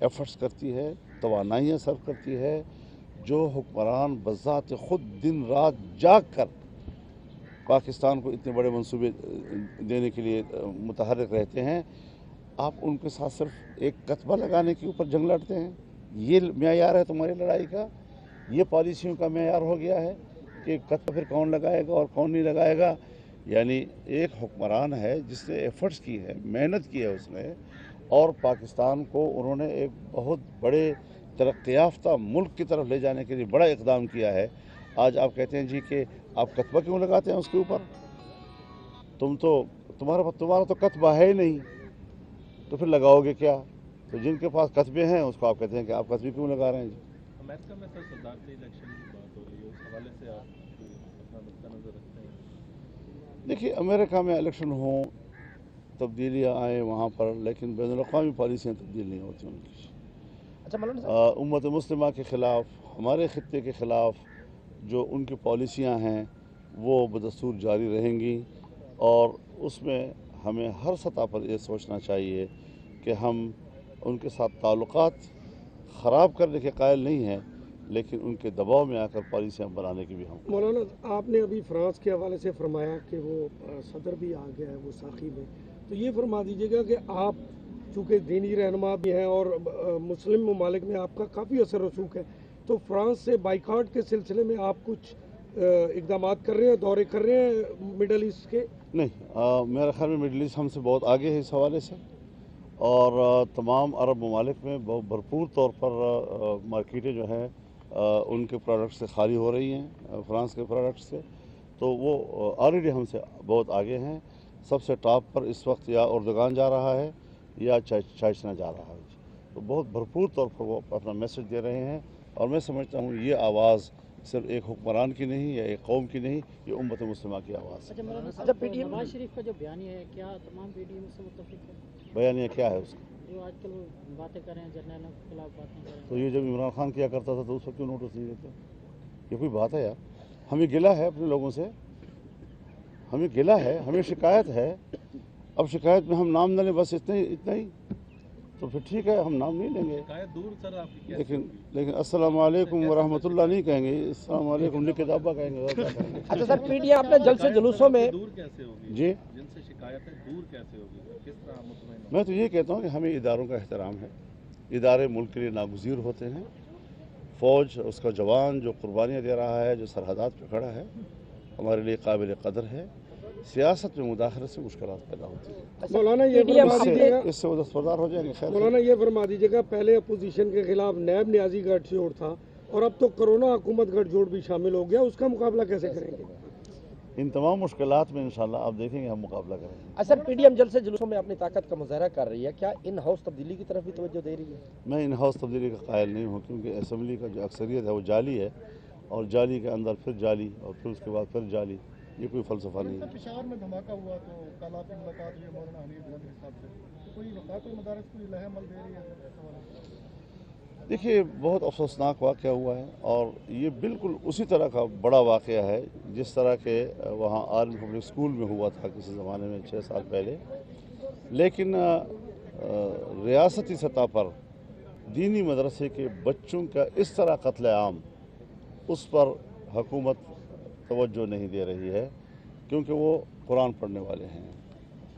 Efforts کرتی ہے، توانائیاں صرف کرتی ہے. جو حکمران بذات خود دن رات جاگ کر پاکستان کو اتنے بڑے منصوبے دینے کے لیے متحرک رہتے ہیں، آپ ان کے ساتھ صرف ایک کتبہ لگانے کے اوپر جنگ لڑتے ہیں. یہ معیار ہے تمہاری لڑائی کا، یہ پالیسیوں کا معیار ہو گیا ہے کہ کتبہ پھر کون لگائے گا اور کون نہیں لگائے گا. یعنی ایک حکمران ہے جس نے ایفرٹس کی ہے، محنت کی ہے اس نے، اور پاکستان کو انہوں نے ایک بہت بڑے ترقی یافتہ ملک کی طرف لے جانے کے لیے بڑا اقدام کیا ہے. آج آپ کہتے ہیں جی کہ آپ کتبہ کیوں لگاتے ہیں اس کے اوپر؟ تمہارا تو کتبہ ہے ہی نہیں، تو پھر لگاؤ گے کیا؟ تو جن کے پاس کتبے ہیں اس کو آپ کہتے ہیں کہ آپ کتبے کیوں لگا رہے ہیں جی؟ امریکہ میں سر صدارتی الیکشن کی بات ہو رہی ہے، اس حوالے سے آپ اپنا نقطہ نظر رکھتے ہیں؟ دیکھیے، امریکہ میں الیکشن ہوں، تبدیلیاں آئیں وہاں پر، لیکن بین الاقوامی پالیسیاں تبدیل نہیں ہوتی ان کی. اچھا مولانا صاحب، امت مسلمہ کے خلاف، ہمارے خطے کے خلاف جو ان کی پالیسیاں ہیں وہ بدستور جاری رہیں گی، اور اس میں ہمیں ہر سطح پر یہ سوچنا چاہیے کہ ہم ان کے ساتھ تعلقات خراب کرنے کے قائل نہیں ہیں، لیکن ان کے دباؤ میں آ کر پالیسیاں بنانے کی بھی ہم. مولانا آپ نے ابھی فرانس کے حوالے سے فرمایا کہ وہ صدر بھی آ گیا ہے وہ ساقی میں، تو یہ فرما دیجیے گا کہ آپ چونکہ دینی رہنما بھی ہیں اور مسلم ممالک میں آپ کا کافی اثر رسوخ ہے، تو فرانس سے بائیکاٹ کے سلسلے میں آپ کچھ اقدامات کر رہے ہیں، دورے کر رہے ہیں مڈل ایسٹ کے؟ نہیں، میرا خیال میں مڈل ایسٹ ہم سے بہت آگے ہے اس حوالے سے، اور تمام عرب ممالک میں بہت بھرپور طور پر مارکیٹیں جو ہیں ان کے پروڈکٹ سے خالی ہو رہی ہیں، فرانس کے پروڈکٹ سے. تو وہ آلریڈی ہم سے بہت آگے ہیں. سب سے ٹاپ پر اس وقت یا اردگان جا رہا ہے یا چائچنا جا رہا ہے. تو بہت بھرپور طور پر وہ اپنا میسج دے رہے ہیں، اور میں سمجھتا ہوں یہ آواز صرف ایک حکمران کی نہیں یا ایک قوم کی نہیں، یہ امت مسلمہ کی آواز ہے. اچھا مولانا صاحب، نواز شریف کا جو بیانیہ ہے، کیا تمام پی ڈی ایم سے متفق ہے؟ بیانیہ کیا ہے اس کا؟ جو آج کل وہ باتیں کر رہے ہیں، جرنیلوں کے خلاف باتیں کر رہے ہیں. تو یہ جب عمران خان کیا کرتا تھا تو اس وقت کیوں نوٹس نہیں دیتے؟ یہ کوئی بات ہے یار؟ ہمیں گلہ ہے اپنے لوگوں سے، ہمیں گلہ ہے، ہمیں شکایت ہے. اب شکایت میں ہم نام نہ لیں، بس اتنا ہی تو پھر ٹھیک ہے، ہم نام نہیں لیں گے. شکایت دور سر آپ کی کیسے ہوگی؟ لیکن السلام علیکم ورحمۃ اللہ نہیں کہیں گے، السلام علیکم لکھ کے دابا کہیں گے. اچھا سر، پی ڈی ایم آپ نے جلسے جلوسوں میں دور کیسے ہوگی؟ جی، جن سے شکایت ہے دور کیسے ہوگی؟ کس طرح مطمئن ہو؟ میں تو یہ کہتا ہوں کہ ہمیں اداروں کا احترام ہے. ادارے ملک کے لیے ناگزیر ہوتے ہیں. فوج، اس کا جوان جو قربانیاں دے رہا ہے، جو سرحدات پہ کھڑا ہے، ہمارے لیے قابل قدر ہے. سیاست میں مداخلت سے مشکلات پیدا ہوتی ہیں. مولانا یہ فرما دیجیے گا، اس سے وہ دستبردار ہو جائیں گے. خیر، مولانا یہ فرما دیجیے گا، پہلے اپوزیشن کے خلاف نیب نیازی گٹھ جوڑ تھا، اور اب تو کرونا حکومت گٹھ جوڑ بھی شامل ہو گیا، اس کا مقابلہ کیسے کریں گے؟ ان تمام مشکلات میں انشاءاللہ آپ دیکھیں گے ہم مقابلہ کریں گے. اصل پی ڈی ایم جلسے جلوسوں میں اپنی طاقت کا مظاہرہ کر رہی ہے، کیا ان ہاؤس تبدیلی کی طرف بھی توجہ دے رہی ہے؟ میں ان ہاؤس تبدیلی کا قائل نہیں ہوں، کیونکہ اسمبلی کا جو اکثریت ہے وہ جعلی ہے، اور جعلی کے اندر پھر جعلی، اور پھر اس کے بعد پھر جعلی. یہ کوئی فلسفہ نہیں ہے. پشاور میں دھماکہ ہوا تو کل آپ کی ملاقات ہوئی مولانا حمید نظری صاحب سے، تو کوئی وفاق المدارس کوئی لہے عمل دے رہی ہے؟ دیکھیے، بہت افسوسناک واقعہ ہوا ہے، اور یہ بالکل اسی طرح کا بڑا واقعہ ہے جس طرح کہ وہاں آرمی پبلک اسکول میں ہوا تھا کسی زمانے میں 6 سال پہلے. لیکن ریاستی سطح پر دینی مدرسے کے بچوں کا اس طرح قتل عام، اس پر حکومت توجہ نہیں دے رہی ہے، کیونکہ وہ قرآن پڑھنے والے ہیں،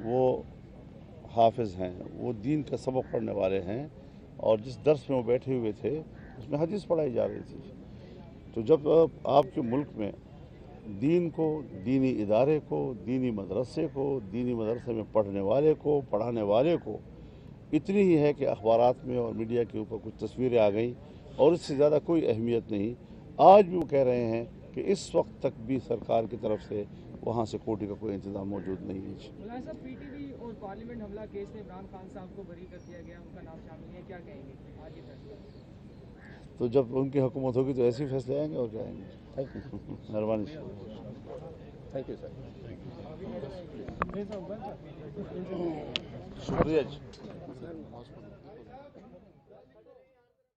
وہ حافظ ہیں، وہ دین کا سبق پڑھنے والے ہیں، اور جس درس میں وہ بیٹھے ہوئے تھے اس میں حدیث پڑھائی جا رہی تھی. تو جب آپ کے ملک میں دین کو، دینی ادارے کو، دینی مدرسے کو، دینی مدرسے میں پڑھنے والے کو، پڑھانے والے کو اتنی ہی ہے کہ اخبارات میں اور میڈیا کے اوپر کچھ تصویریں آ گئیں، اور اس سے زیادہ کوئی اہمیت نہیں. آج بھی وہ کہہ رہے ہیں کہ اس وقت تک بھی سرکار کی طرف سے وہاں سیکورٹی کا کوئی انتظام موجود نہیں ہے. مولانا صاحب، پی ٹی وی اور پارلیمنٹ حملہ کیس میں عمران خان صاحب کو بری کر دیا گیا، ان کا نام شامل ہے، کیا کہیں گے آج یہ فیصلہ؟ تو جب ان کی حکومت ہوگی تو ایسے ہی فیصلے آئیں گے، اور کیا آئیں گے. تھینک یو، مہربانی. Thank you sir. شکریہ جی.